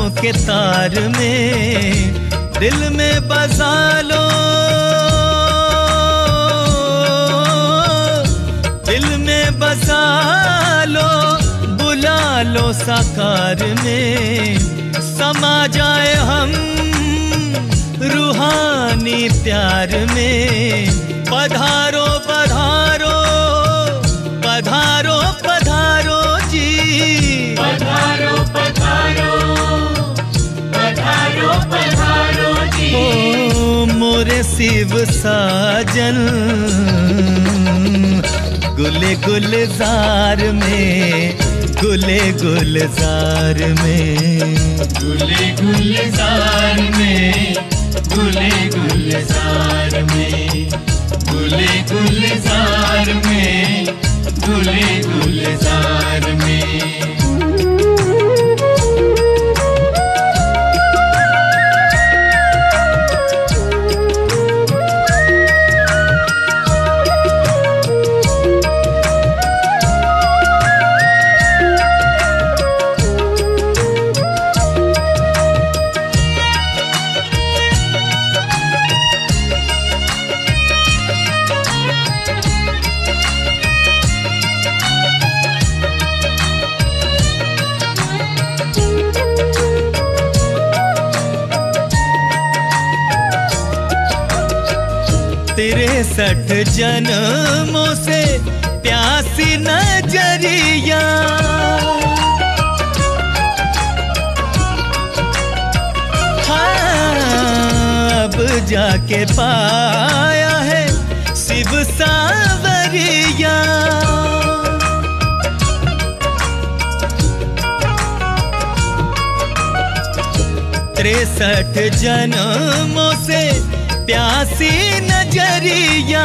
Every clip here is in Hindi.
सांसों के तार में दिल में बसा लो, दिल में बसा लो, बुला लो साकार में, समा जाए हम रूहानी प्यार में। पधारो पधारो पधारो पधारो जी, पधारो पधारो पधारो पधारो जी। ओ मोरे शिव साजन गुले गुलजार में, गुले गुलजार में, गुले गुलजार में, गुले गुलजार में, गुले गुलजार में, गुले गुलजार में। तिरसठ जन्मों से प्यासी नजरिया, हाँ अब जाके पाया है शिव सावरिया। तिरसठ जन्मों से प्यासी नजरिया,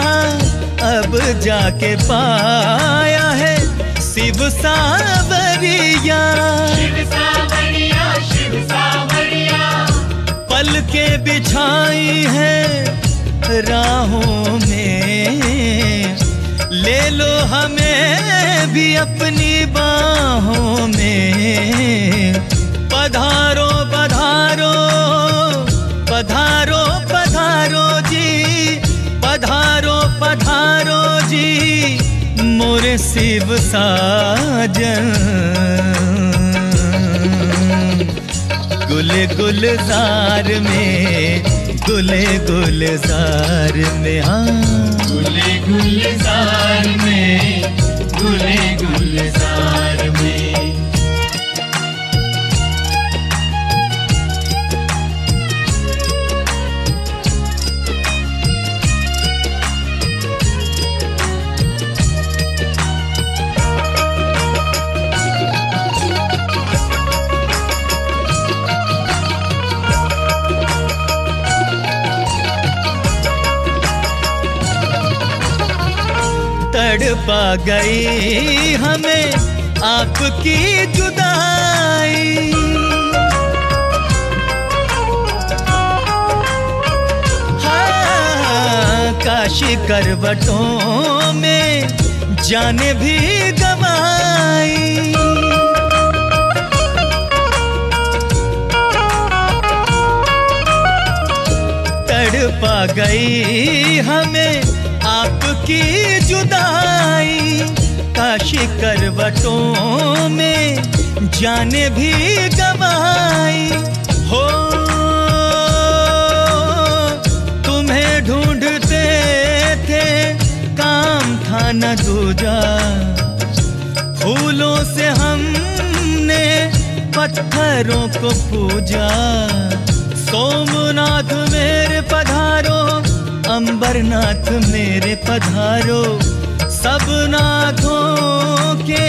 अब जाके पाया है शिव सावरिया। शिव सावरिया, शिव सावरिया, पल के बिछाई है राहों में, ले लो हमें भी अपनी बाहों में। पधारो पधारो पधारो पधारो जी, पधारो पधारो जी, मोरे शिव साजन गुले गुलजार में, गुले गुलजार में, हाँ गुले गुलजार में, गुले गुलजार में। तड़पा गई हमें आपकी जुदाई, हाँ काशी करवटों में जाने भी गवाई। तड़पा गई हमें आपकी जुदाई, काशी करवटों में जाने भी गवाई। हो तुम्हें ढूंढते थे काम था न दूजा, फूलों से हमने पत्थरों को पूजा। सोमनाथ मेरे पधारो, अंबरनाथ मेरे पधारो, सब नाथों के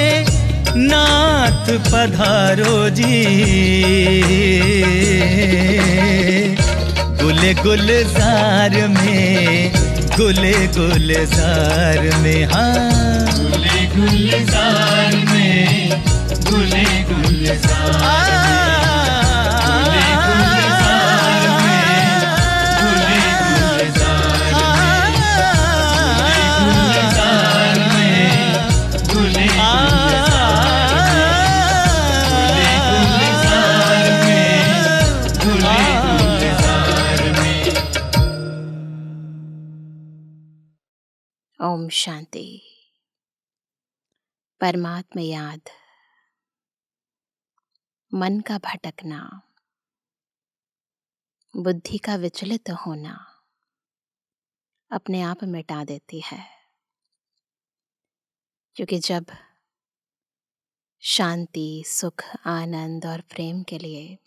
नाथ पधारो जी। गुले गुलजार में, गुले गुलजार में, हाँ गुले गुलजार में, गुले गुलजार में। ओम शांति। परमात्मा याद, मन का भटकना, बुद्धि का विचलित होना अपने आप मिटा देती है, क्योंकि जब शांति, सुख, आनंद और प्रेम के लिए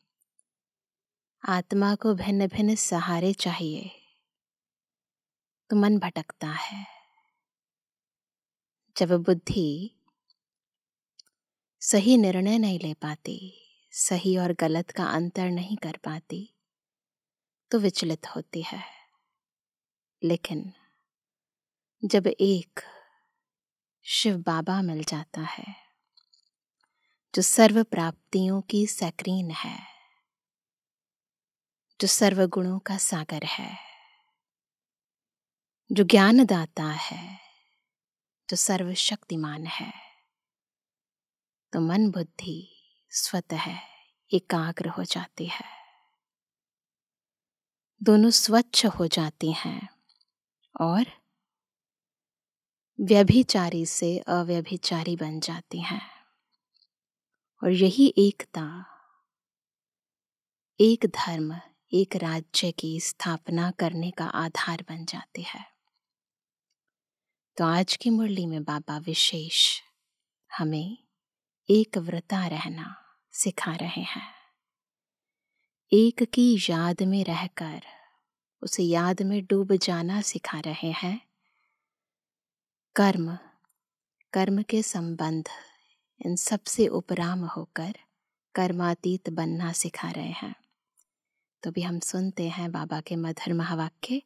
आत्मा को भिन्न भिन्न सहारे चाहिए तो मन भटकता है। जब बुद्धि सही निर्णय नहीं ले पाती, सही और गलत का अंतर नहीं कर पाती, तो विचलित होती है। लेकिन जब एक शिव बाबा मिल जाता है, जो सर्व प्राप्तियों की स्क्रीन है, जो सर्व गुणों का सागर है, जो ज्ञानदाता है, जो सर्वशक्तिमान है, तो मन बुद्धि स्वतः एकाग्र हो जाती है। दोनों स्वच्छ हो जाती हैं और व्यभिचारी से अव्यभिचारी बन जाती हैं। और यही एकता, एक धर्म, एक राज्य की स्थापना करने का आधार बन जाती है। तो आज की मुरली में बाबा विशेष हमें एक व्रता रहना सिखा रहे हैं। एक की याद में रहकर उसे याद में डूब जाना सिखा रहे हैं। कर्म के संबंध इन सबसे उपराम होकर कर्मातीत बनना सिखा रहे हैं। तो भी हम सुनते हैं बाबा के मधुर महावाक्य।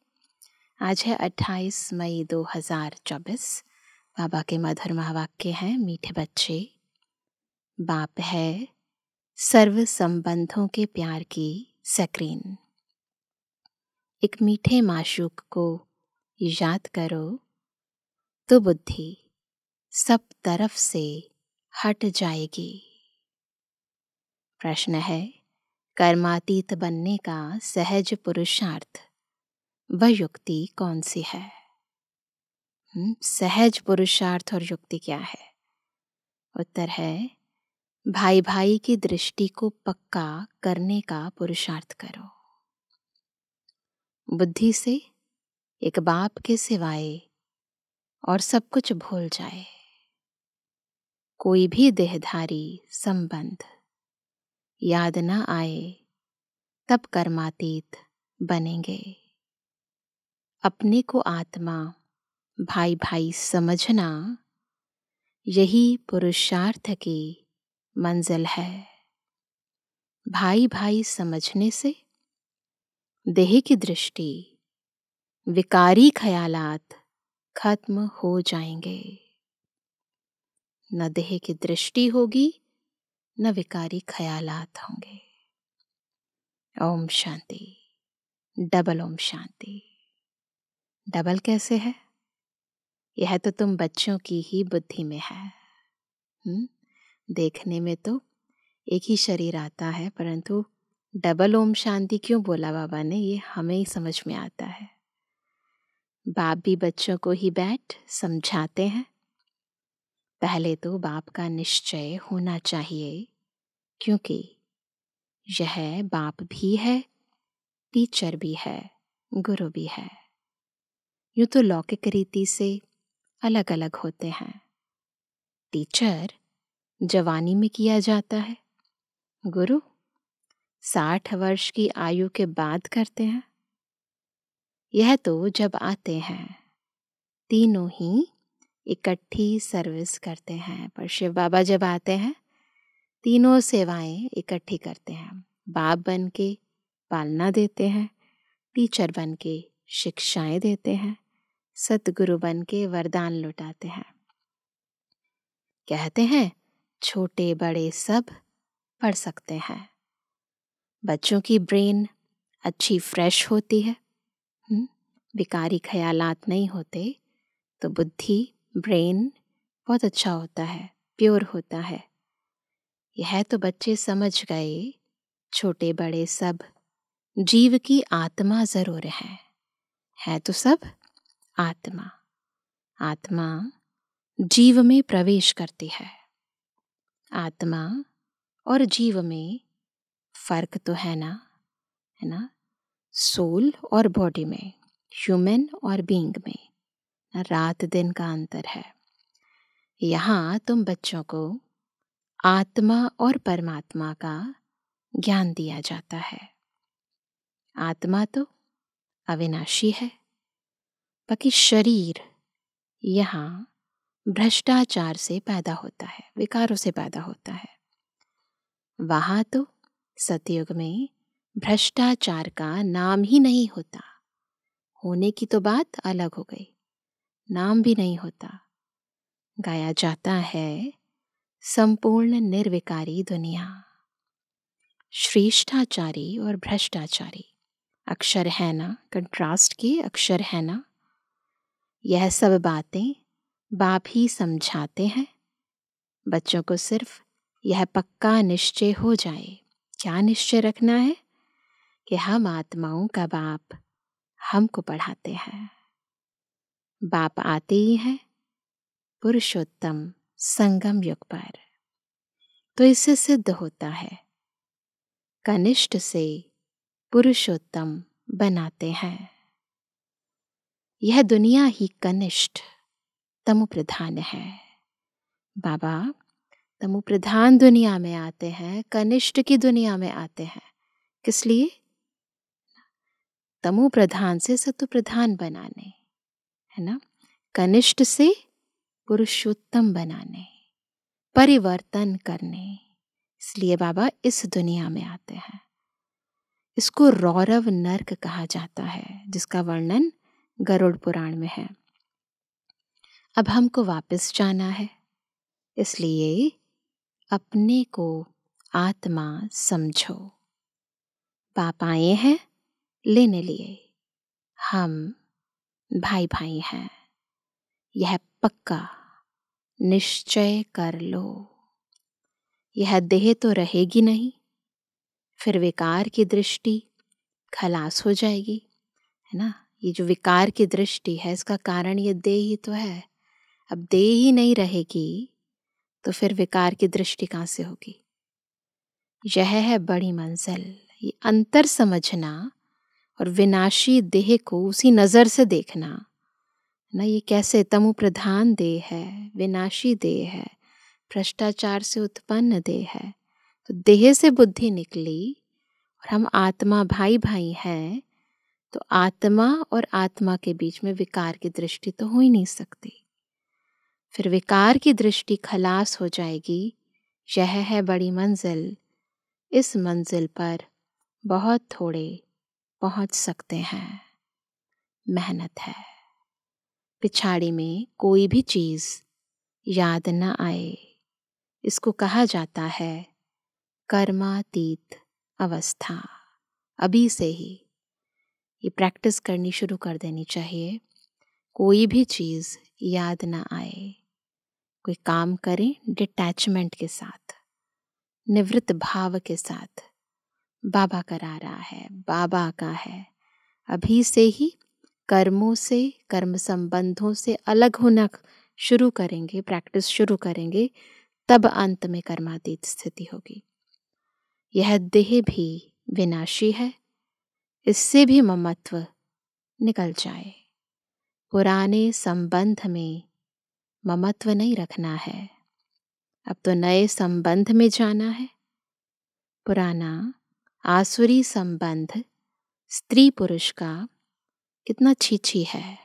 आज है 28 मई 2024। बाबा के मधुर महावाक्य हैं, मीठे बच्चे, बाप है सर्व संबंधों के प्यार की स्क्रीन। एक मीठे माशूक को याद करो तो बुद्धि सब तरफ से हट जाएगी। प्रश्न है, कर्मातीत बनने का सहज पुरुषार्थ व युक्ति कौन सी है? सहज पुरुषार्थ और युक्ति क्या है? उत्तर है, भाई भाई की दृष्टि को पक्का करने का पुरुषार्थ करो। बुद्धि से एक बाप के सिवाय और सब कुछ भूल जाए। कोई भी देहधारी संबंध याद न आए, तब कर्मातीत बनेंगे। अपने को आत्मा, भाई भाई समझना, यही पुरुषार्थ की मंजिल है। भाई भाई समझने से देह की दृष्टि, विकारी ख्यालात खत्म हो जाएंगे। न देह की दृष्टि होगी, न विकारी ख्यालात होंगे। ओम शांति। डबल ओम शांति। डबल कैसे है? यह तो तुम बच्चों की ही बुद्धि में है। देखने में तो एक ही शरीर आता है, परंतु डबल ओम शांति क्यों बोला बाबा ने, ये हमें ही समझ में आता है। बाप भी बच्चों को ही बैठ समझाते हैं। पहले तो बाप का निश्चय होना चाहिए, क्योंकि यह बाप भी है, टीचर भी है, गुरु भी है। यूं तो लौकिक रीति से अलग अलग होते हैं। टीचर जवानी में किया जाता है, गुरु 60 वर्ष की आयु के बाद करते हैं। यह तो जब आते हैं तीनों ही इकट्ठी सर्विस करते हैं, पर शिव बाबा जब आते हैं तीनों सेवाएं इकट्ठी करते हैं। बाप बन के पालना देते हैं, टीचर बन के शिक्षाएं देते हैं, सतगुरु बन के वरदान लुटाते हैं। कहते हैं छोटे बड़े सब पढ़ सकते हैं। बच्चों की ब्रेन अच्छी फ्रेश होती है, विकारी ख्यालात नहीं होते, तो बुद्धि ब्रेन बहुत अच्छा होता है, प्योर होता है। यह तो बच्चे समझ गए, छोटे बड़े सब जीव की आत्मा जरूर है तो सब आत्मा। आत्मा जीव में प्रवेश करती है। आत्मा और जीव में फर्क तो है ना, है ना? सोल और बॉडी में, ह्यूमन और बीइंग में रात दिन का अंतर है। यहाँ तुम बच्चों को आत्मा और परमात्मा का ज्ञान दिया जाता है। आत्मा तो अविनाशी है, बाकी शरीर यहाँ भ्रष्टाचार से पैदा होता है, विकारों से पैदा होता है। वहाँ तो सतयुग में भ्रष्टाचार का नाम ही नहीं होता। होने की तो बात अलग हो गई, नाम भी नहीं होता। गाया जाता है संपूर्ण निर्विकारी दुनिया। श्रेष्ठाचारी और भ्रष्टाचारी अक्षर है ना, कंट्रास्ट के अक्षर है ना। यह सब बातें बाप ही समझाते हैं। बच्चों को सिर्फ यह पक्का निश्चय हो जाए। क्या निश्चय रखना है? कि हम आत्माओं का बाप हमको पढ़ाते हैं। बाप आते ही हैं पुरुषोत्तम संगम युग पर। तो इससे सिद्ध होता है कनिष्ठ से पुरुषोत्तम बनाते हैं। यह दुनिया ही कनिष्ठ तमो प्रधान है। बाबा तमो प्रधान दुनिया में आते हैं, कनिष्ठ की दुनिया में आते हैं। किस लिए? तमो प्रधान से सत्व प्रधान बनाने, है ना? कनिष्ठ से पुरुषोत्तम बनाने, परिवर्तन करने। इसलिए बाबा इस दुनिया में आते हैं। इसको रौरव नर्क कहा जाता है, जिसका वर्णन गरुड़ पुराण में है। अब हमको वापस जाना है, इसलिए अपने को आत्मा समझो। बाप आए हैं लेने लिए, हम भाई भाई हैं। यह पक्का निश्चय कर लो। यह देह तो रहेगी नहीं, फिर विकार की दृष्टि खलास हो जाएगी, है ना? ये जो विकार की दृष्टि है, इसका कारण ये देह ही तो है। अब देह ही नहीं रहेगी तो फिर विकार की दृष्टि कहाँ से होगी? यह है बड़ी मंजिल, ये अंतर समझना और विनाशी देह को उसी नज़र से देखना ना। ये कैसे तमो प्रधान देह है, विनाशी देह है, भ्रष्टाचार से उत्पन्न देह है। तो देह से बुद्धि निकली और हम आत्मा भाई भाई हैं, तो आत्मा और आत्मा के बीच में विकार की दृष्टि तो हो ही नहीं सकती। फिर विकार की दृष्टि खलास हो जाएगी। यह है बड़ी मंजिल। इस मंजिल पर बहुत थोड़े पहुंच सकते हैं। मेहनत है। पिछाड़ी में कोई भी चीज़ याद न आए, इसको कहा जाता है कर्मातीत अवस्था। अभी से ही ये प्रैक्टिस करनी शुरू कर देनी चाहिए। कोई भी चीज़ याद ना आए, कोई काम करें डिटैचमेंट के साथ, निवृत्त भाव के साथ। बाबा करा रहा है, बाबा का है। अभी से ही कर्मों से, कर्म संबंधों से अलग होना शुरू करेंगे, प्रैक्टिस शुरू करेंगे, तब अंत में कर्मातीत स्थिति होगी। यह देह भी विनाशी है, इससे भी ममत्व निकल जाए। पुराने संबंध में ममत्व नहीं रखना है, अब तो नए संबंध में जाना है। पुराना आसुरी संबंध स्त्री पुरुष का कितना छीछी है।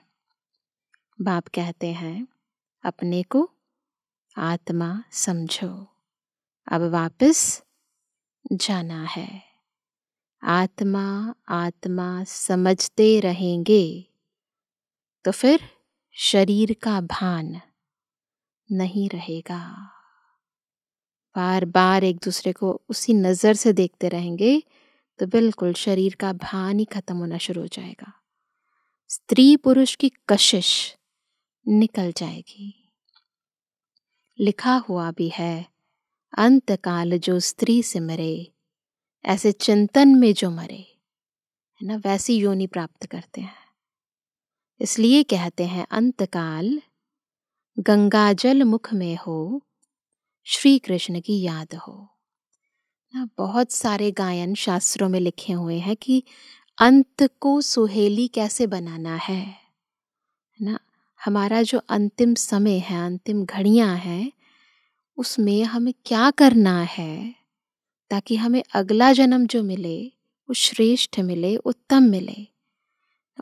बाप कहते हैं अपने को आत्मा समझो। अब वापस जाना है। आत्मा आत्मा समझते रहेंगे तो फिर शरीर का भान नहीं रहेगा। बार बार एक दूसरे को उसी नज़र से देखते रहेंगे तो बिल्कुल शरीर का भान ही खत्म होना शुरू हो जाएगा। स्त्री पुरुष की कशिश निकल जाएगी। लिखा हुआ भी है, अंत काल जो स्त्री से मरे, ऐसे चिंतन में जो मरे, है ना, वैसी योनि प्राप्त करते हैं। इसलिए कहते हैं अंतकाल गंगाजल मुख में हो, श्री कृष्ण की याद हो। ना बहुत सारे गायन शास्त्रों में लिखे हुए हैं कि अंत को सुहेली कैसे बनाना है ना। हमारा जो अंतिम समय है, अंतिम घड़ियां हैं, उसमें हमें क्या करना है ताकि हमें अगला जन्म जो मिले वो श्रेष्ठ मिले, उत्तम मिले।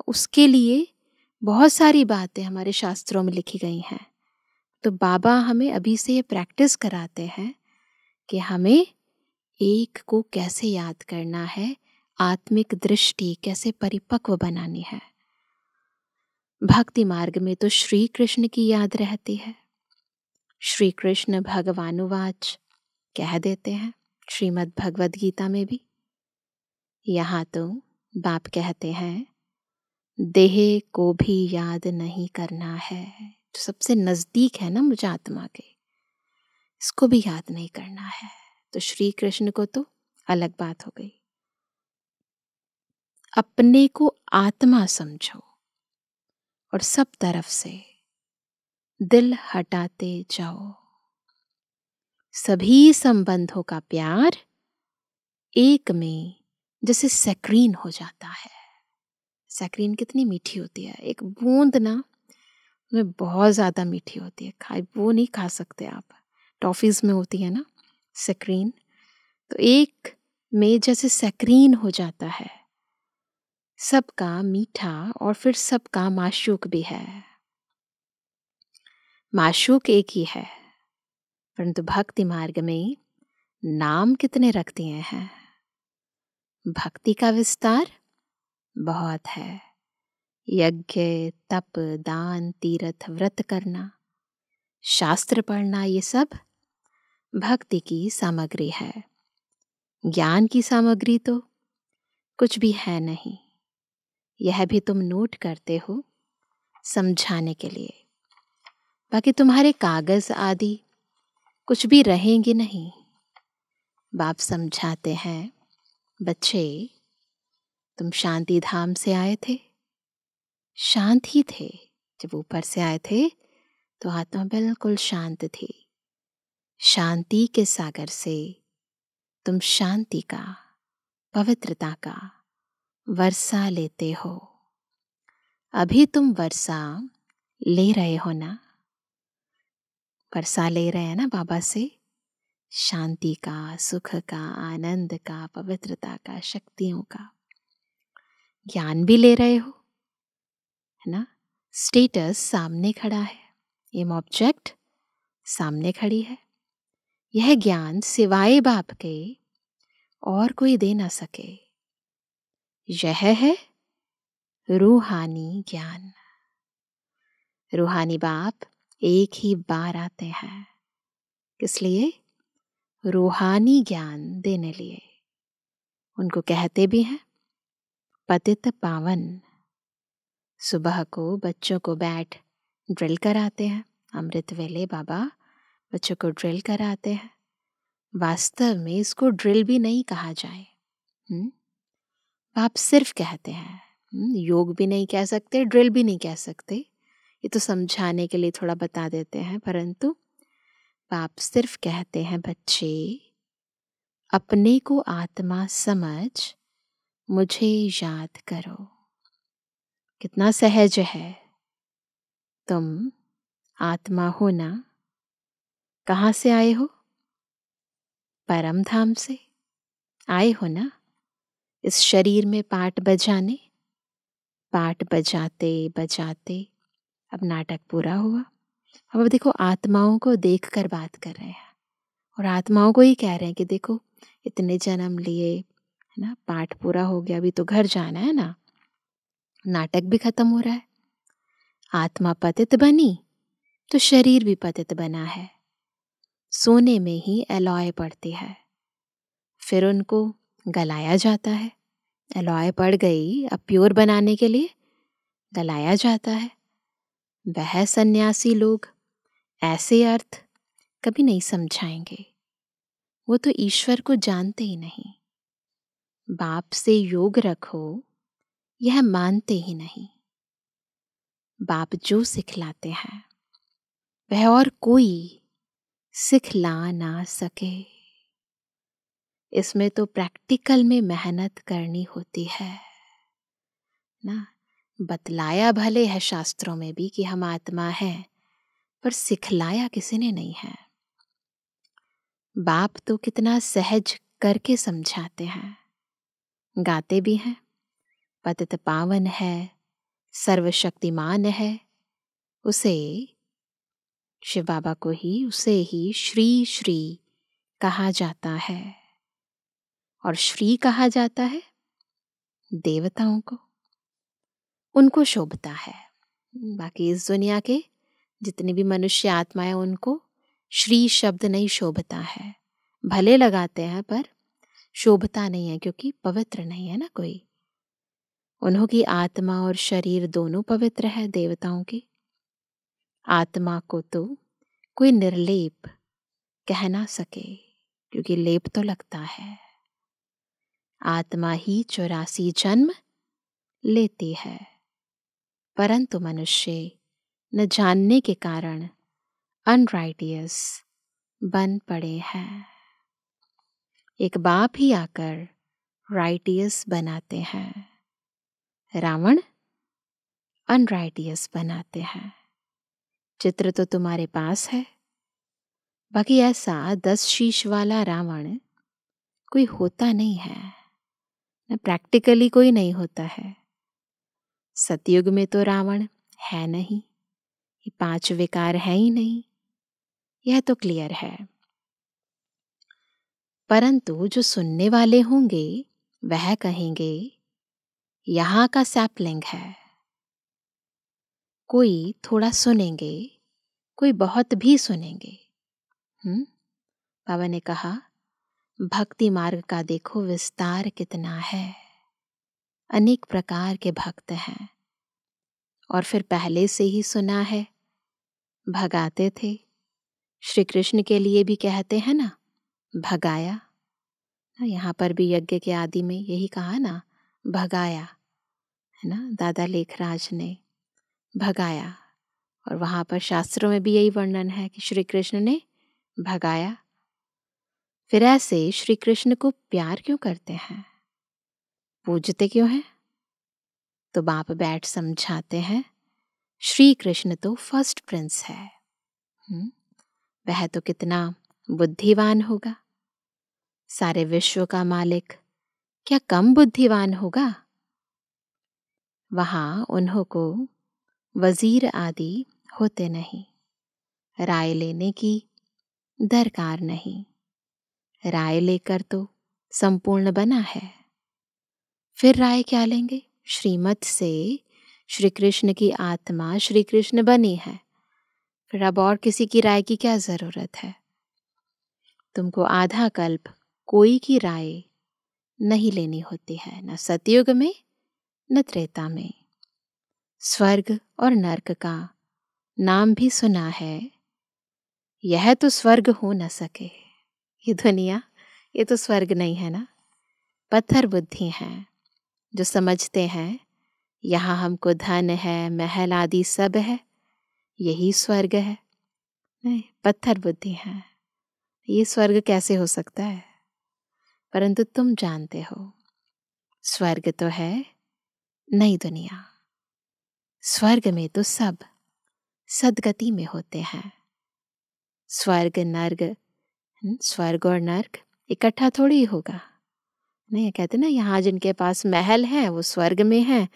उसके लिए बहुत सारी बातें हमारे शास्त्रों में लिखी गई हैं। तो बाबा हमें अभी से ये प्रैक्टिस कराते हैं कि हमें एक को कैसे याद करना है, आत्मिक दृष्टि कैसे परिपक्व बनानी है। भक्ति मार्ग में तो श्री कृष्ण की याद रहती है। श्री कृष्ण भगवानुवाच कह देते हैं श्रीमद् भगवद गीता में भी। यहाँ तो बाप कहते हैं देह को भी याद नहीं करना है। जो सबसे नजदीक है ना मुझे आत्मा के, इसको भी याद नहीं करना है। तो श्री कृष्ण को तो अलग बात हो गई। अपने को आत्मा समझो और सब तरफ से दिल हटाते जाओ। सभी संबंधों का प्यार एक में जैसे सैक्रीन हो जाता है। सैक्रीन कितनी मीठी होती है, एक बूंद ना में बहुत ज़्यादा मीठी होती है। वो नहीं खा सकते आप, टॉफीज में होती है ना सैक्रीन। तो एक में जैसे सैक्रीन हो जाता है, सबका मीठा और फिर सबका माशूक भी है। माशूक एक ही है, परंतु भक्ति मार्ग में नाम कितने रख दिए हैं। भक्ति का विस्तार बहुत है। यज्ञ, तप, दान, तीर्थ, व्रत करना, शास्त्र पढ़ना, ये सब भक्ति की सामग्री है। ज्ञान की सामग्री तो कुछ भी है नहीं। यह भी तुम नोट करते हो समझाने के लिए। बाकी तुम्हारे कागज आदि कुछ भी रहेंगे नहीं। बाप समझाते हैं, बच्चे तुम शांति धाम से आए थे, शांत ही थे। जब ऊपर से आए थे तो आत्मा बिल्कुल शांत थी। शांति के सागर से तुम शांति का, पवित्रता का वर्षा लेते हो। अभी तुम वर्षा ले रहे हो ना, वर्षा ले रहे हैं ना बाबा से, शांति का, सुख का, आनंद का, पवित्रता का, शक्तियों का। ज्ञान भी ले रहे हो, है ना। स्टेटस सामने खड़ा है, एम ऑब्जेक्ट सामने खड़ी है। यह ज्ञान सिवाय बाप के और कोई दे ना सके। यह है रूहानी ज्ञान। रूहानी बाप एक ही बार आते हैं, किस लिए? रूहानी ज्ञान देने लिए। उनको कहते भी हैं पतित पावन। सुबह को बच्चों को बैठ ड्रिल कराते हैं। अमृत वेले बाबा बच्चों को ड्रिल कराते हैं। वास्तव में इसको ड्रिल भी नहीं कहा जाए। आप सिर्फ कहते हैं, योग भी नहीं कह सकते, ड्रिल भी नहीं कह सकते। ये तो समझाने के लिए थोड़ा बता देते हैं, परंतु आप सिर्फ कहते हैं बच्चे अपने को आत्मा समझ मुझे याद करो। कितना सहज है। तुम आत्मा हो ना, कहाँ से आए हो? परम धाम से आए हो ना। इस शरीर में पाठ बजाने, पाठ बजाते बजाते अब नाटक पूरा हुआ। अब देखो आत्माओं को देखकर बात कर रहे हैं और आत्माओं को ही कह रहे हैं कि देखो इतने जन्म लिए, है ना, पाठ पूरा हो गया, अभी तो घर जाना है ना। नाटक भी खत्म हो रहा है। आत्मा पतित बनी तो शरीर भी पतित बना है। सोने में ही एलॉय पड़ती है, फिर उनको गलाया जाता है। एलॉय पड़ गई, अब प्योर बनाने के लिए गलाया जाता है। वह सन्यासी लोग ऐसे अर्थ कभी नहीं समझाएंगे। वो तो ईश्वर को जानते ही नहीं। बाप से योग रखो यह मानते ही नहीं। बाप जो सिखलाते हैं वह और कोई सिखला ना सके। इसमें तो प्रैक्टिकल में मेहनत करनी होती है ना। बतलाया भले है शास्त्रों में भी कि हम आत्मा हैं, पर सिखलाया किसी ने नहीं है। बाप तो कितना सहज करके समझाते हैं, गाते भी हैं, पतित पावन है, सर्वशक्तिमान है। उसे शिव बाबा को ही, उसे ही श्री श्री कहा जाता है। और श्री कहा जाता है देवताओं को, उनको शोभता है। बाकी इस दुनिया के जितने भी मनुष्य आत्माएं, उनको श्री शब्द नहीं शोभता है। भले लगाते हैं पर शोभता नहीं है, क्योंकि पवित्र नहीं है ना कोई। उन्हों की आत्मा और शरीर दोनों पवित्र है देवताओं की। आत्मा को तो कोई निर्लेप कह ना सके, क्योंकि लेप तो लगता है। आत्मा ही 84 जन्म लेती है, परंतु मनुष्य न जानने के कारण अनराइटियस बन पड़े हैं। एक बाप ही आकर राइटियस बनाते हैं, रावण अनराइटियस बनाते हैं। चित्र तो तुम्हारे पास है, बाकी ऐसा 10 शीश वाला रावण कोई होता नहीं है, न प्रैक्टिकली कोई नहीं होता है। सतयुग में तो रावण है नहीं, ये 5 विकार है ही नहीं, यह तो क्लियर है। परंतु जो सुनने वाले होंगे वह कहेंगे यहाँ का सैपलिंग है। कोई थोड़ा सुनेंगे, कोई बहुत भी सुनेंगे। बाबा ने कहा भक्ति मार्ग का देखो विस्तार कितना है। अनेक प्रकार के भक्त हैं, और फिर पहले से ही सुना है, भगाते थे। श्री कृष्ण के लिए भी कहते हैं ना, भगाया। यहाँ पर भी यज्ञ के आदि में यही कहा ना, भगाया, है ना। दादा लेखराज ने भगाया, और वहाँ पर शास्त्रों में भी यही वर्णन है कि श्री कृष्ण ने भगाया। फिर ऐसे श्री कृष्ण को प्यार क्यों करते हैं, पूजते क्यों हैं? तो बाप बैठ समझाते हैं, श्री कृष्ण तो फर्स्ट प्रिंस है। वह तो कितना बुद्धिवान होगा, सारे विश्व का मालिक क्या कम बुद्धिवान होगा? वहां उन्हों को वजीर आदि होते नहीं, राय लेने की दरकार नहीं। राय लेकर तो संपूर्ण बना है, फिर राय क्या लेंगे? श्रीमत से श्री कृष्ण की आत्मा श्री कृष्ण बनी है, फिर अब और किसी की राय की क्या जरूरत है? तुमको आधा कल्प कोई की राय नहीं लेनी होती है, न सतयुग में न त्रेता में। स्वर्ग और नर्क का नाम भी सुना है, यह तो स्वर्ग हो न सके। ये दुनिया, ये तो स्वर्ग नहीं है ना। पत्थर बुद्धि हैं जो समझते हैं यहाँ हमको धन है, महल आदि सब है, यही स्वर्ग है। नहीं, पत्थर बुद्धि है, ये स्वर्ग कैसे हो सकता है? परंतु तुम जानते हो स्वर्ग तो है नई दुनिया। स्वर्ग में तो सब सदगति में होते हैं। स्वर्ग और नर्क इकट्ठा थोड़ी होगा। नहीं, कहते ना यहाँ जिनके पास महल है वो स्वर्ग में है,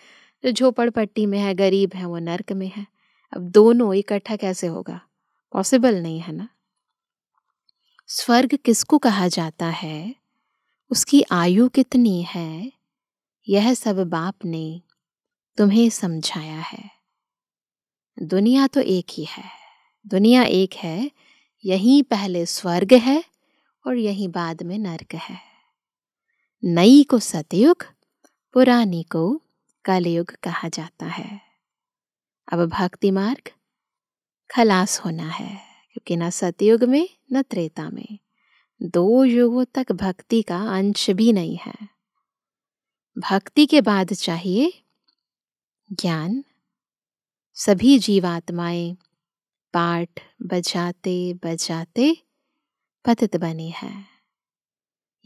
जो झोपड़पट्टी में है, गरीब है, वो नर्क में है। अब दोनों इकट्ठा कैसे होगा? पॉसिबल नहीं है ना। स्वर्ग किसको कहा जाता है, उसकी आयु कितनी है, यह सब बाप ने तुम्हें समझाया है। दुनिया तो एक ही है, दुनिया एक है, यहीं पहले स्वर्ग है और यहीं बाद में नर्क है। नई को सतयुग, पुरानी को कलयुग कहा जाता है। अब भक्ति मार्ग खलास होना है, क्योंकि न सतयुग में न त्रेता में, 2 युगों तक भक्ति का अंश भी नहीं है। भक्ति के बाद चाहिए ज्ञान। सभी जीवात्माएं पाठ बजाते बजाते पतित बने हैं।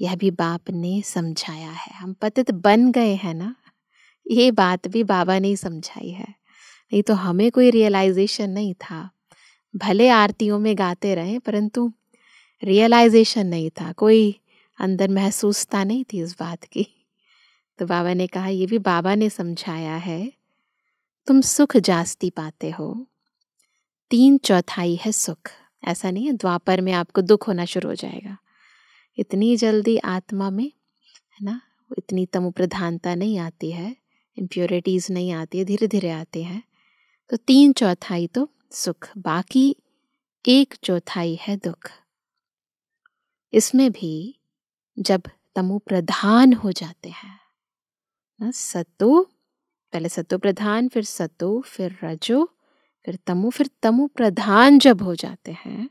यह भी बाप ने समझाया है। हम पतित बन गए हैं ना, ये बात भी बाबा ने ही समझाई है। नहीं तो हमें कोई रियलाइजेशन नहीं था। भले आरतियों में गाते रहे परंतु रियलाइजेशन नहीं था, कोई अंदर महसूसता नहीं थी इस बात की। तो बाबा ने कहा ये भी बाबा ने समझाया है। तुम सुख जास्ती पाते हो, 3/4 है सुख। ऐसा नहीं है द्वापर में आपको दुख होना शुरू हो जाएगा। इतनी जल्दी आत्मा में, है ना, इतनी तमो प्रधानता नहीं आती है, इम्प्योरिटीज नहीं आती है, धीरे धीरे आते हैं। तो 3/4 तो सुख, बाकी 1/4 है दुख। इसमें भी जब तमो प्रधान हो जाते हैं ना, सतो, पहले सतो प्रधान, फिर सतो, फिर रजो, फिर तमो प्रधान जब हो जाते हैं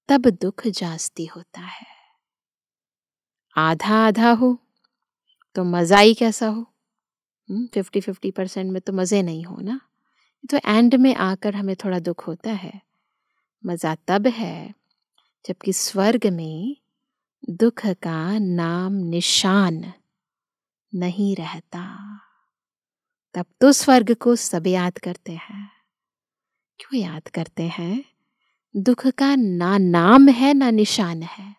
तब दुख जास्ती होता है। आधा आधा हो तो मजा ही कैसा हो, 50-50% में तो मजे नहीं हो ना। तो एंड में आकर हमें थोड़ा दुख होता है। मजा तब है जबकि स्वर्ग में दुख का नाम निशान नहीं रहता। तब तो स्वर्ग को सब याद करते हैं। क्यों याद करते हैं? दुख का ना नाम है ना निशान है।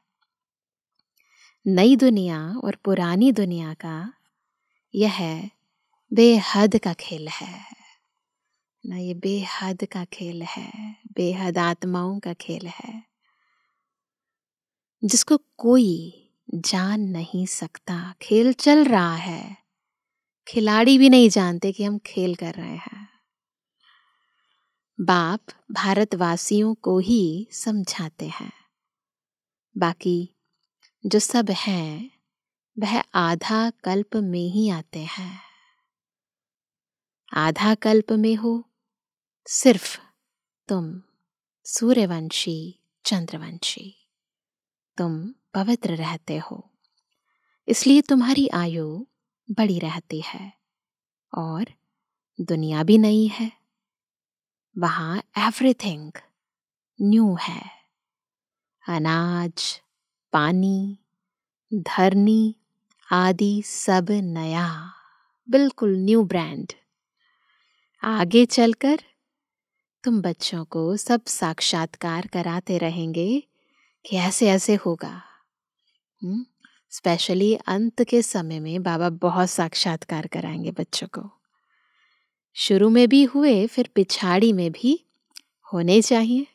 नई दुनिया और पुरानी दुनिया का यह बेहद का खेल है ना, ये बेहद का खेल है, बेहद आत्माओं का खेल है जिसको कोई जान नहीं सकता। खेल चल रहा है, खिलाड़ी भी नहीं जानते कि हम खेल कर रहे हैं। बाप भारतवासियों को ही समझाते हैं, बाकी जो सब हैं वह आधा कल्प में ही आते हैं। आधा कल्प में हो सिर्फ तुम सूर्यवंशी चंद्रवंशी, तुम पवित्र रहते हो, इसलिए तुम्हारी आयु बड़ी रहती है। और दुनिया भी नई है, वहां एवरीथिंग न्यू है। अनाज, पानी, धरनी आदि सब नया, बिल्कुल न्यू ब्रांड। आगे चलकर तुम बच्चों को सब साक्षात्कार कराते रहेंगे कि ऐसे ऐसे होगा। स्पेशली अंत के समय में बाबा बहुत साक्षात्कार कराएंगे बच्चों को। शुरू में भी हुए, फिर पिछाड़ी में भी होने चाहिए।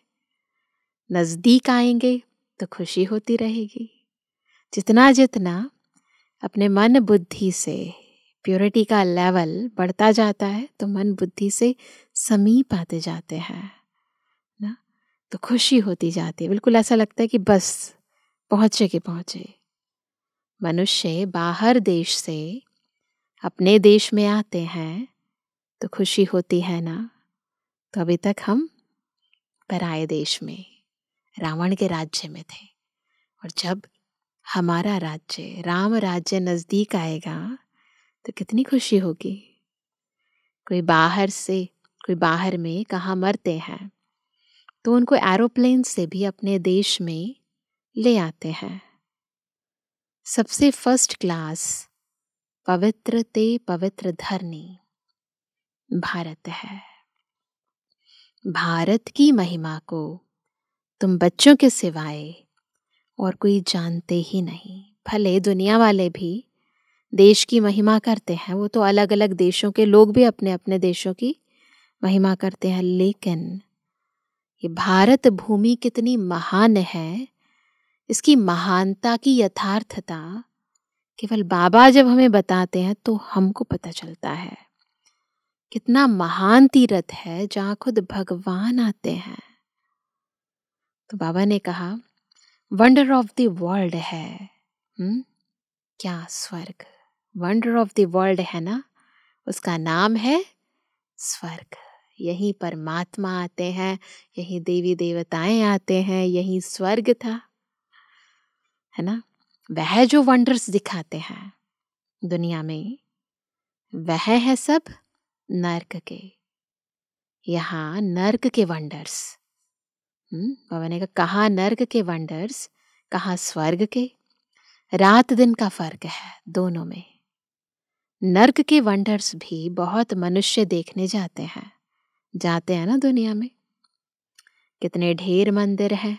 नजदीक आएंगे तो खुशी होती रहेगी। जितना जितना अपने मन बुद्धि से प्योरिटी का लेवल बढ़ता जाता है तो मन बुद्धि से समीप आते जाते हैं ना, तो खुशी होती जाती है। बिल्कुल ऐसा लगता है कि बस पहुंचे के पहुंचे। मनुष्य बाहर देश से अपने देश में आते हैं तो खुशी होती है ना। तो अभी तक हम पराये देश में रावण के राज्य में थे, और जब हमारा राज्य राम राज्य नजदीक आएगा तो कितनी खुशी होगी। कोई बाहर में कहाँ मरते हैं तो उनको एरोप्लेन से भी अपने देश में ले आते हैं। सबसे फर्स्ट क्लास पवित्र ते पवित्र धरनी भारत है। भारत की महिमा को तुम बच्चों के सिवाय और कोई जानते ही नहीं। भले दुनिया वाले भी देश की महिमा करते हैं, वो तो अलग अलग देशों के लोग भी अपने अपने देशों की महिमा करते हैं, लेकिन ये भारत भूमि कितनी महान है, इसकी महानता की यथार्थता केवल बाबा जब हमें बताते हैं तो हमको पता चलता है। कितना महान तीर्थ है जहाँ खुद भगवान आते हैं। तो बाबा ने कहा वंडर ऑफ द वर्ल्ड है। क्या स्वर्ग, वंडर ऑफ द वर्ल्ड है ना, उसका नाम है स्वर्ग। यहीं परमात्मा आते हैं, यहीं देवी देवताएं आते हैं, यहीं स्वर्ग था, है ना। वह जो वंडर्स दिखाते हैं दुनिया में वह है सब नर्क के। यहाँ नर्क के वंडर्स, बाबा ने कहा कहाँ नर्क के वंडर्स, कहाँ स्वर्ग के। रात दिन का फर्क है दोनों में। नर्क के वंडर्स भी बहुत मनुष्य देखने जाते हैं ना दुनिया में। कितने ढेर मंदिर हैं,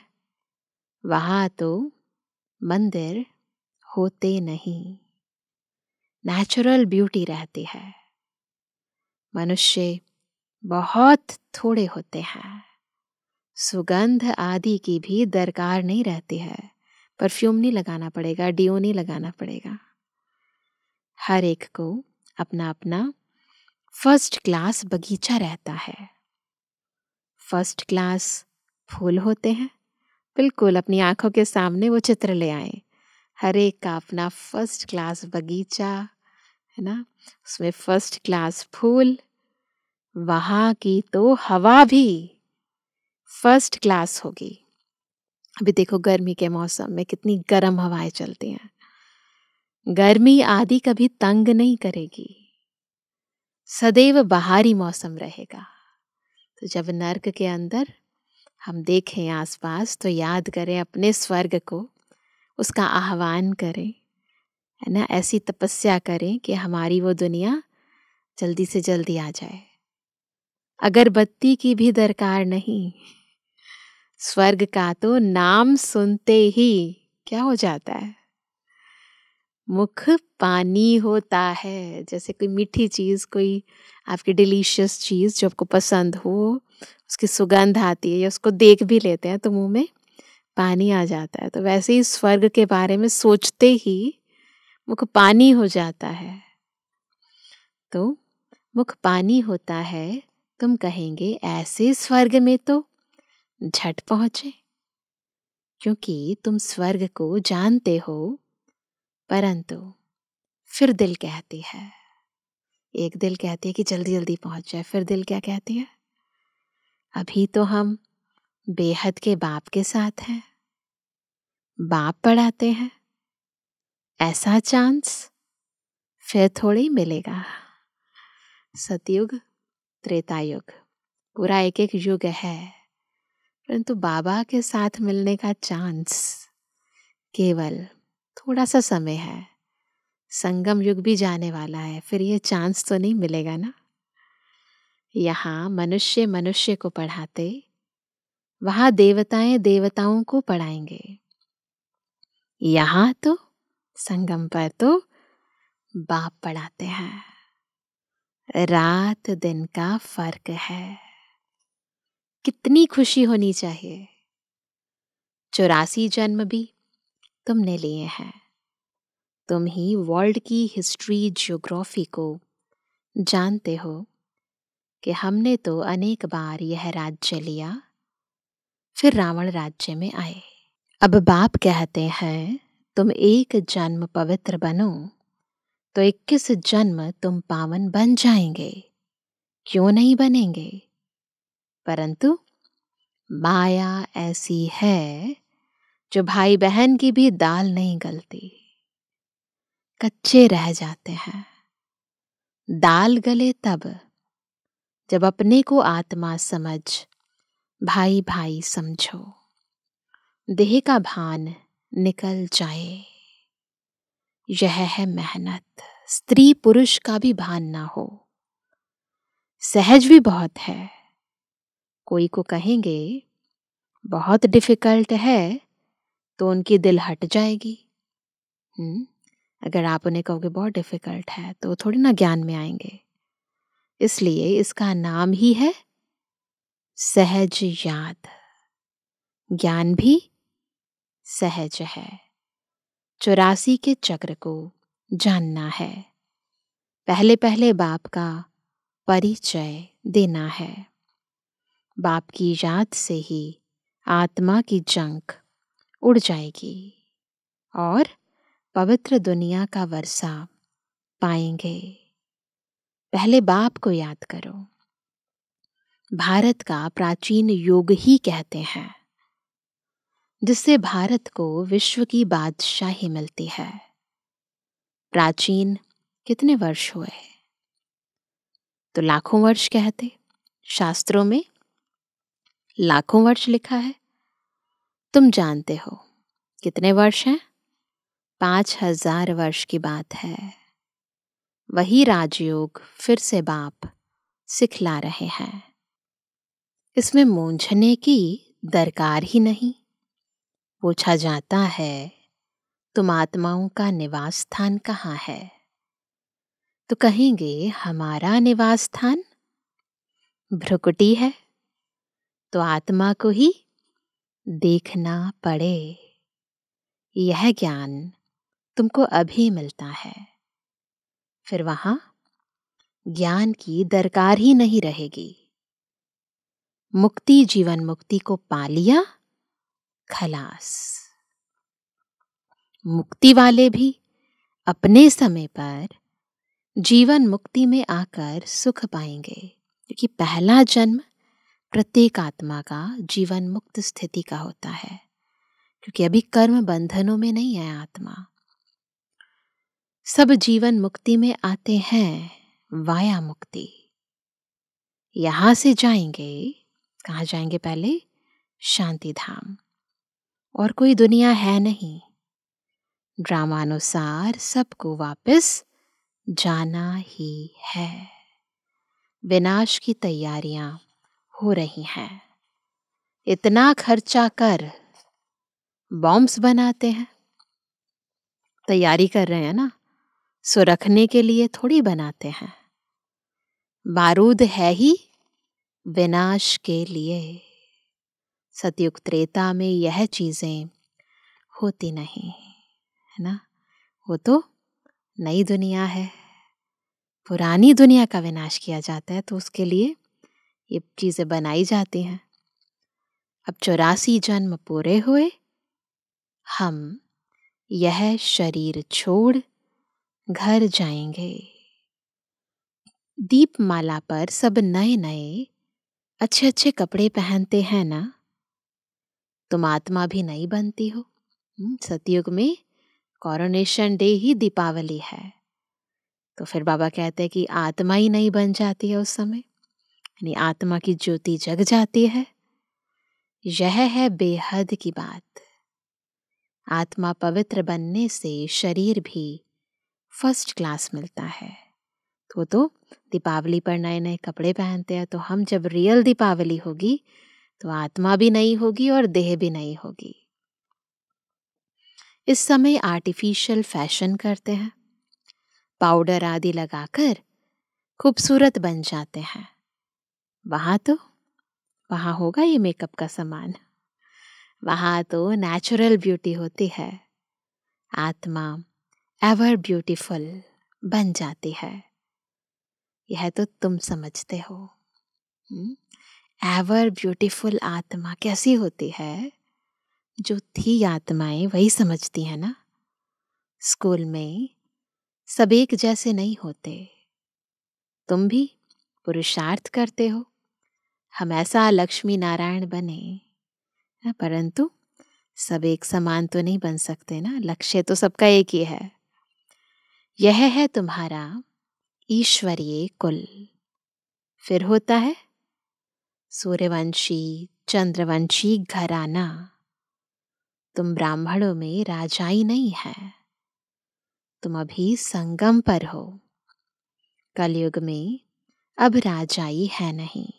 वहाँ तो मंदिर होते नहीं, नेचुरल ब्यूटी रहती है। मनुष्य बहुत थोड़े होते हैं, सुगंध आदि की भी दरकार नहीं रहती है। परफ्यूम नहीं लगाना पड़ेगा, डियो नहीं लगाना पड़ेगा। हर एक को अपना अपना फर्स्ट क्लास बगीचा रहता है। फर्स्ट क्लास फूल होते हैं, बिल्कुल अपनी आंखों के सामने वो चित्र ले आए। हर एक का अपना फर्स्ट क्लास बगीचा है ना, उसमें फर्स्ट क्लास फूल। वहाँ की तो हवा भी फर्स्ट क्लास होगी। अभी देखो गर्मी के मौसम में कितनी गर्म हवाएं चलती हैं। गर्मी आदि कभी तंग नहीं करेगी, सदैव बाहरी मौसम रहेगा। तो जब नर्क के अंदर हम देखें आसपास तो याद करें अपने स्वर्ग को, उसका आह्वान करें, है ना। ऐसी तपस्या करें कि हमारी वो दुनिया जल्दी से जल्दी आ जाए। अगरबत्ती की भी दरकार नहीं, स्वर्ग का तो नाम सुनते ही क्या हो जाता है, मुख पानी होता है। जैसे कोई मीठी चीज़, कोई आपकी डिलीशियस चीज़ जो आपको पसंद हो, उसकी सुगंध आती है या उसको देख भी लेते हैं तो मुंह में पानी आ जाता है। तो वैसे ही स्वर्ग के बारे में सोचते ही मुख पानी हो जाता है। तो मुख पानी होता है, तुम कहेंगे ऐसे स्वर्ग में तो झट पहुंचे, क्योंकि तुम स्वर्ग को जानते हो। परंतु फिर दिल कहती है, एक दिल कहती है कि जल्दी जल्दी पहुंच जाए, फिर दिल क्या कहती है, अभी तो हम बेहद के बाप के साथ हैं, बाप पढ़ाते हैं, ऐसा चांस फिर थोड़ी मिलेगा। सतयुग, त्रेता युग, पूरा एक एक युग है, परंतु बाबा के साथ मिलने का चांस केवल थोड़ा सा समय है। संगम युग भी जाने वाला है, फिर ये चांस तो नहीं मिलेगा ना। यहाँ मनुष्य मनुष्य को पढ़ाते, वहाँ देवताएं देवताओं को पढ़ाएंगे। यहाँ तो संगम पर तो बाप पढ़ाते हैं। रात दिन का फर्क है। कितनी खुशी होनी चाहिए। 84 जन्म भी तुमने लिए हैं। तुम ही वर्ल्ड की हिस्ट्री ज्योग्राफी को जानते हो कि हमने तो अनेक बार यह राज्य लिया, फिर रावण राज्य में आए। अब बाप कहते हैं तुम एक जन्म पवित्र बनो तो 21 जन्म तुम पावन बन जाएंगे। क्यों नहीं बनेंगे? परंतु माया ऐसी है जो भाई बहन की भी दाल नहीं गलती, कच्चे रह जाते हैं। दाल गले तब जब अपने को आत्मा समझ भाई भाई समझो, देह का भान निकल जाए। यह है मेहनत, स्त्री पुरुष का भी भान ना हो। सहज भी बहुत है। कोई को कहेंगे बहुत डिफिकल्ट है तो उनकी दिल हट जाएगी। अगर आप उन्हें कहोगे बहुत डिफिकल्ट है तो थोड़ी ना ज्ञान में आएंगे। इसलिए इसका नाम ही है सहज याद। ज्ञान भी सहज है। 84 के चक्र को जानना है। पहले पहले बाप का परिचय देना है। बाप की याद से ही आत्मा की जंक उड़ जाएगी और पवित्र दुनिया का वर्षा पाएंगे। पहले बाप को याद करो। भारत का प्राचीन योग ही कहते हैं, जिससे भारत को विश्व की बादशाही मिलती है। प्राचीन कितने वर्ष हुए? तो लाखों वर्ष कहते। शास्त्रों में लाखों वर्ष लिखा है। तुम जानते हो कितने वर्ष हैं? 5000 वर्ष की बात है। वही राजयोग फिर से बाप सिखला रहे हैं। इसमें मूंझने की दरकार ही नहीं। पूछा जाता है तुम आत्माओं का निवास स्थान कहाँ है, तो कहेंगे हमारा निवास स्थान भ्रुकुटी है। तो आत्मा को ही देखना पड़े। यह ज्ञान तुमको अभी मिलता है, फिर वहां ज्ञान की दरकार ही नहीं रहेगी। मुक्ति जीवन मुक्ति को पा लिया, खलास। मुक्ति वाले भी अपने समय पर जीवन मुक्ति में आकर सुख पाएंगे, क्योंकि पहला जन्म प्रत्येक आत्मा का जीवन मुक्त स्थिति का होता है, क्योंकि अभी कर्म बंधनों में नहीं है आत्मा। सब जीवन मुक्ति में आते हैं, वाया मुक्ति। यहां से जाएंगे, कहाँ जाएंगे? पहले शांति धाम। और कोई दुनिया है नहीं। ड्रामानुसार सबको वापस जाना ही है। विनाश की तैयारियां हो रही हैं। इतना खर्चा कर बॉम्ब्स बनाते हैं, तैयारी कर रहे हैं ना, सो रखने के लिए थोड़ी बनाते हैं। बारूद है ही विनाश के लिए। सतयुग त्रेता में यह चीजें होती नहीं है ना। वो तो नई दुनिया है, पुरानी दुनिया का विनाश किया जाता है, तो उसके लिए ये चीजें बनाई जाती हैं। अब 84 जन्म पूरे हुए, हम यह शरीर छोड़ घर जाएंगे। दीपमाला पर सब नए नए अच्छे अच्छे कपड़े पहनते हैं ना। तुम आत्मा भी नई बनती हो। सतयुग में कॉरोनेशन डे ही दीपावली है, तो फिर बाबा कहते हैं कि आत्मा ही नहीं बन जाती है उस समय, यानी आत्मा की ज्योति जग जाती है। यह है बेहद की बात। आत्मा पवित्र बनने से शरीर भी फर्स्ट क्लास मिलता है। तो दीपावली पर नए नए कपड़े पहनते हैं, तो हम जब रियल दीपावली होगी तो आत्मा भी नई होगी और देह भी नई होगी। इस समय आर्टिफिशियल फैशन करते हैं, पाउडर आदि लगाकर खूबसूरत बन जाते हैं। वहां होगा ये मेकअप का सामान। वहां तो नेचुरल ब्यूटी होती है। आत्मा एवर ब्यूटीफुल बन जाती है। यह तो तुम समझते हो। एवर ब्यूटीफुल आत्मा कैसी होती है? जो थी आत्माएं वही समझती है ना। स्कूल में सब एक जैसे नहीं होते। तुम भी पुरुषार्थ करते हो हम ऐसा लक्ष्मी नारायण बने, परंतु सब एक समान तो नहीं बन सकते ना। लक्ष्य तो सबका एक ही है। यह है तुम्हारा ईश्वरीय कुल। फिर होता है सूर्यवंशी चंद्रवंशी घराना। तुम ब्राह्मणों में राजाई नहीं है, तुम अभी संगम पर हो। कलयुग में अब राजाई है नहीं।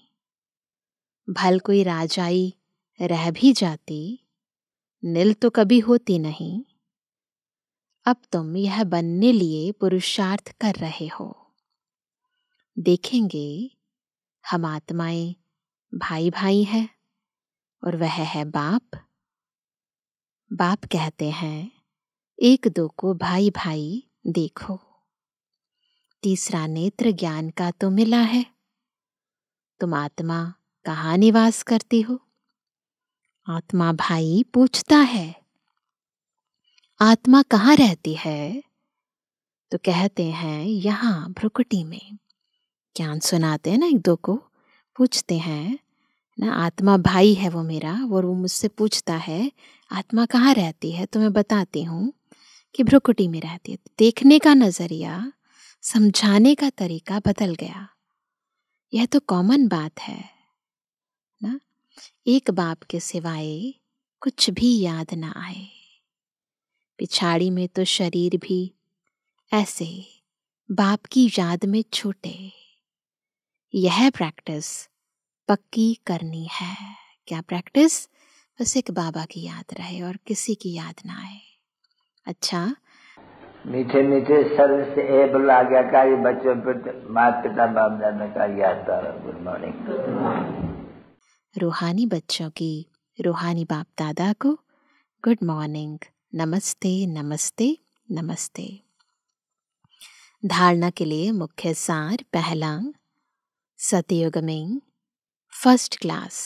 भल कोई राजाई रह भी जाती, नील तो कभी होती नहीं। अब तुम यह बनने लिए पुरुषार्थ कर रहे हो। देखेंगे हम आत्माएं भाई भाई है और वह है बाप। बाप कहते हैं एक दो को भाई भाई देखो। तीसरा नेत्र ज्ञान का तो मिला है। तुम आत्मा कहाँ निवास करती हो? आत्मा भाई पूछता है आत्मा कहाँ रहती है? तो कहते हैं यहाँ भ्रुकुटी में। ज्ञान सुनाते हैं ना, एक दो को पूछते हैं ना। आत्मा भाई है वो मेरा, वो मुझसे पूछता है आत्मा कहाँ रहती है, तो मैं बताती हूँ कि भ्रुकुटी में रहती है। देखने का नजरिया, समझाने का तरीका बदल गया। यह तो कॉमन बात है ना। एक बाप के सिवाय कुछ भी याद ना आए। पिछाड़ी में तो शरीर भी ऐसे बाप की याद में छूटे। यह प्रैक्टिस पक्की करनी है। क्या प्रैक्टिस? बस एक बाबा की याद रहे और किसी की याद ना आए। अच्छा, मीठे मीठे सर्व से एबल आज्ञाकारी बच्चों पर माता पिता बाप दादा का याद द्वारा गुड मॉर्निंग। रूहानी बच्चों की रूहानी बाप दादा को गुड मॉर्निंग, नमस्ते नमस्ते नमस्ते। धारणा के लिए मुख्य सार। पहला, सतयुग में फर्स्ट क्लास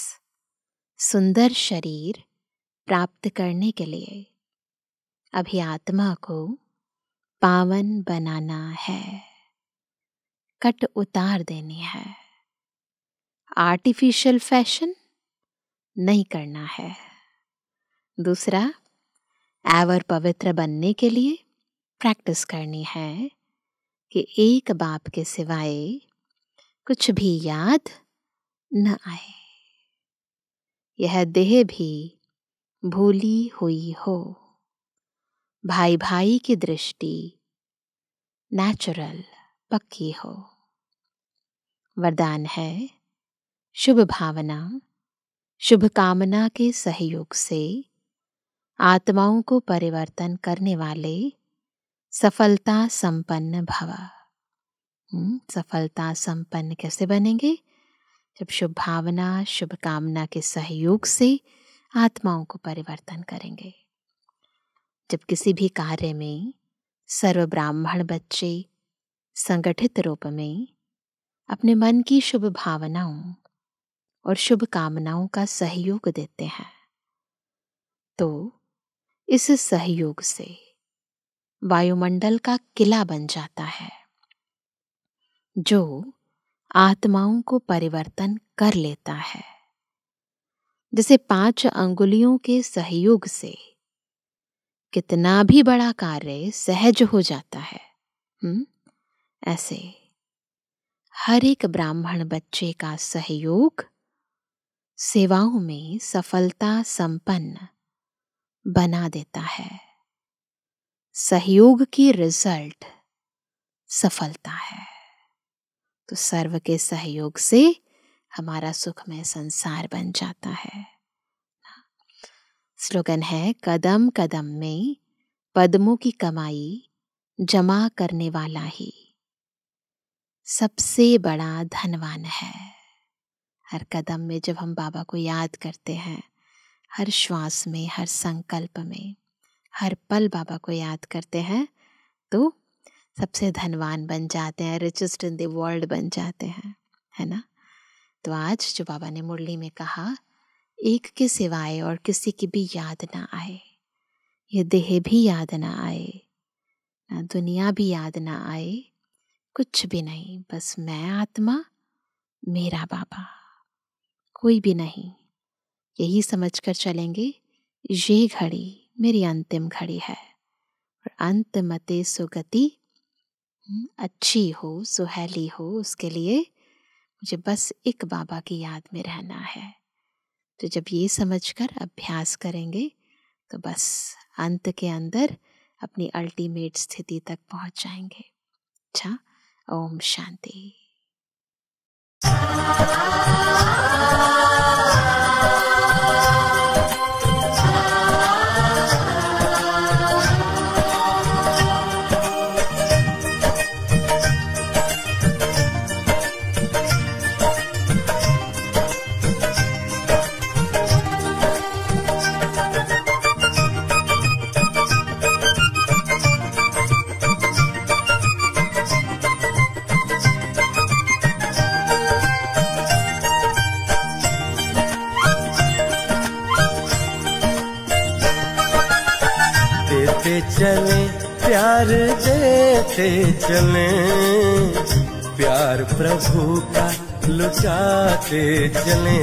सुंदर शरीर प्राप्त करने के लिए अभी आत्मा को पावन बनाना है, कट उतार देनी है। आर्टिफिशियल फैशन नहीं करना है। दूसरा, एवर पवित्र बनने के लिए प्रैक्टिस करनी है कि एक बाप के सिवाय कुछ भी याद न आए। यह देह भी भूली हुई हो। भाई भाई की दृष्टि नेचुरल पक्की हो। वरदान है, शुभ भावना शुभ कामना के सहयोग से आत्माओं को परिवर्तन करने वाले सफलता संपन्न भव। सफलता संपन्न कैसे बनेंगे? जब शुभ भावना शुभ कामना के सहयोग से आत्माओं को परिवर्तन करेंगे। जब किसी भी कार्य में सर्व ब्राह्मण बच्चे संगठित रूप में अपने मन की शुभ भावनाओं और शुभ कामनाओं का सहयोग देते हैं, तो इस सहयोग से वायुमंडल का किला बन जाता है, जो आत्माओं को परिवर्तन कर लेता है। जैसे 5 अंगुलियों के सहयोग से कितना भी बड़ा कार्य सहज हो जाता है, ऐसे हर एक ब्राह्मण बच्चे का सहयोग सेवाओं में सफलता संपन्न बना देता है। सहयोग की रिजल्ट सफलता है। तो सर्व के सहयोग से हमारा सुखमय संसार बन जाता है। स्लोगन है, कदम कदम में पद्मों की कमाई जमा करने वाला ही सबसे बड़ा धनवान है। हर कदम में जब हम बाबा को याद करते हैं, हर श्वास में, हर संकल्प में, हर पल बाबा को याद करते हैं, तो सबसे धनवान बन जाते हैं, रिचेस्ट इन द वर्ल्ड बन जाते हैं, है ना। तो आज जो बाबा ने मुरली में कहा, एक के सिवाय और किसी की भी याद ना आए, ये देह भी याद ना आए, ना दुनिया भी याद ना आए, कुछ भी नहीं, बस मैं आत्मा, मेरा बाबा, कोई भी नहीं। यही समझकर चलेंगे, ये घड़ी मेरी अंतिम घड़ी है और अंत मते सुगति अच्छी हो, सुहेली हो, उसके लिए मुझे बस एक बाबा की याद में रहना है। तो जब ये समझकर अभ्यास करेंगे तो बस अंत के अंदर अपनी अल्टीमेट स्थिति तक पहुंच जाएंगे। अच्छा, ओम शांति। चले प्यार देते चले, प्यार प्रभु का लुटाते चले,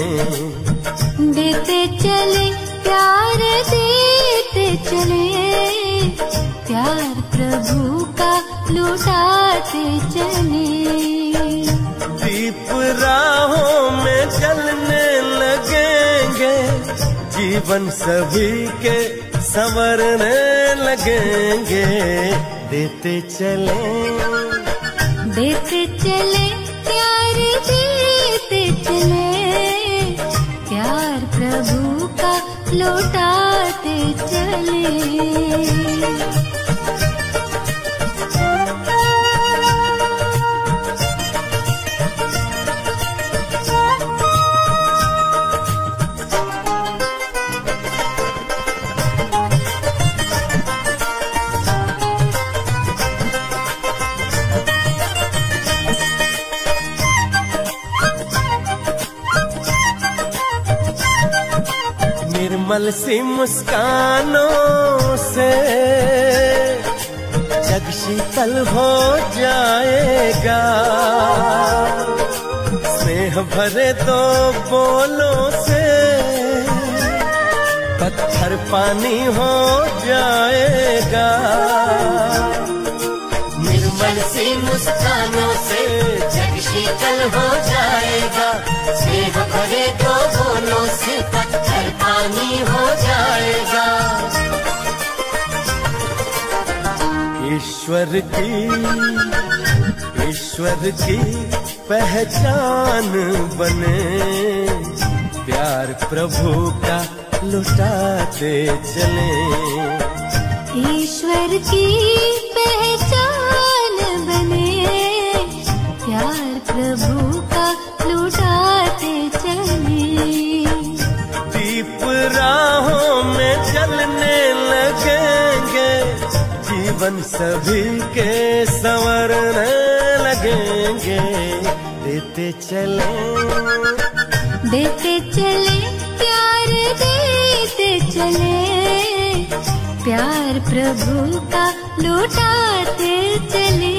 देते चले प्यार देते चले, प्यार प्रभु का लुटाते चले। दीप राहों में जलने लगेंगे, जीवन सभी के संवरने लगेंगे। देते चले प्यार देते चले, प्यार प्रभु का लौटाते चले। निर्मल सी मुस्कानों से जग शीतल हो जाएगा, स्नेह भरे दो बोलों से पत्थर पानी हो जाएगा। निर्मल सी मुस्कानों से जग शीतल हो जाएगा, स्नेह भरे दो बोलों से पत्थर पानी हो जाएगा। ईश्वर की पहचान बने, प्यार प्रभु का लुटाते चले। ईश्वर की पहचान बने, प्यार प्रभु का लुटाते चले। दीप राहों में जलने लगेंगे, जीवन सभी के संवरने लगेंगे। देते चले प्यार देते चले, प्यार प्रभु का लौटाते चले।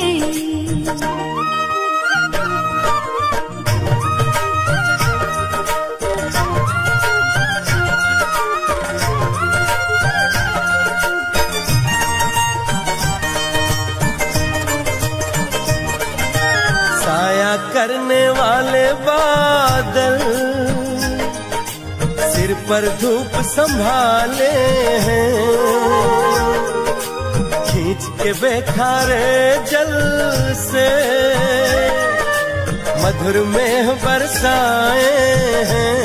साया करने वाले बादल सिर पर धूप संभाले हैं, खींच के बेखारे जल से मधुर मेह बरसाए हैं।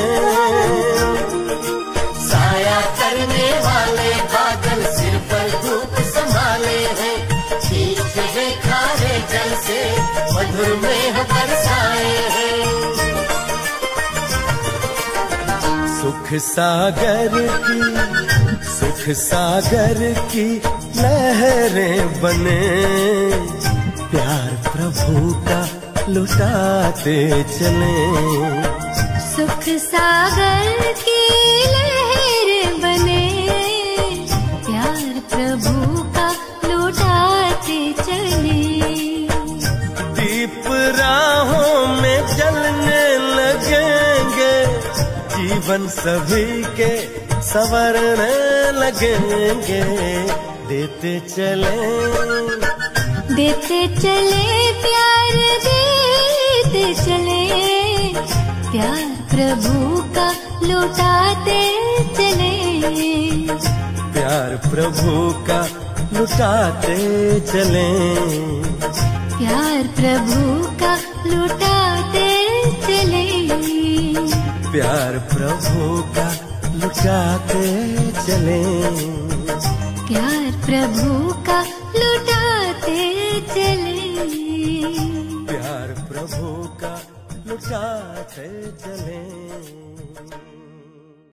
साया करने वाले बादल सिर पर धूप संभाले हैं, खींच के बेखारे जल से मधुर मेह बरसाए हैं। सुख सागर की लहरें बने, प्यार प्रभु का लुटाते चले। सुख सागर की लहरें बने, प्यार प्रभु का लुटाते चले। दीप राहों में जलने लगेंगे, जीवन सभी के संवरने लगेंगे। देते चले प्यार देते चले, प्यार प्रभु का लुटाते चले। प्यार प्रभु का लुटाते चले, प्यार प्रभु का लुटाते चले। प्यार प्रभु का लुटाते चले, प्यार प्रभु का लुटाते चले। प्यार प्रभु का लुटाते चले।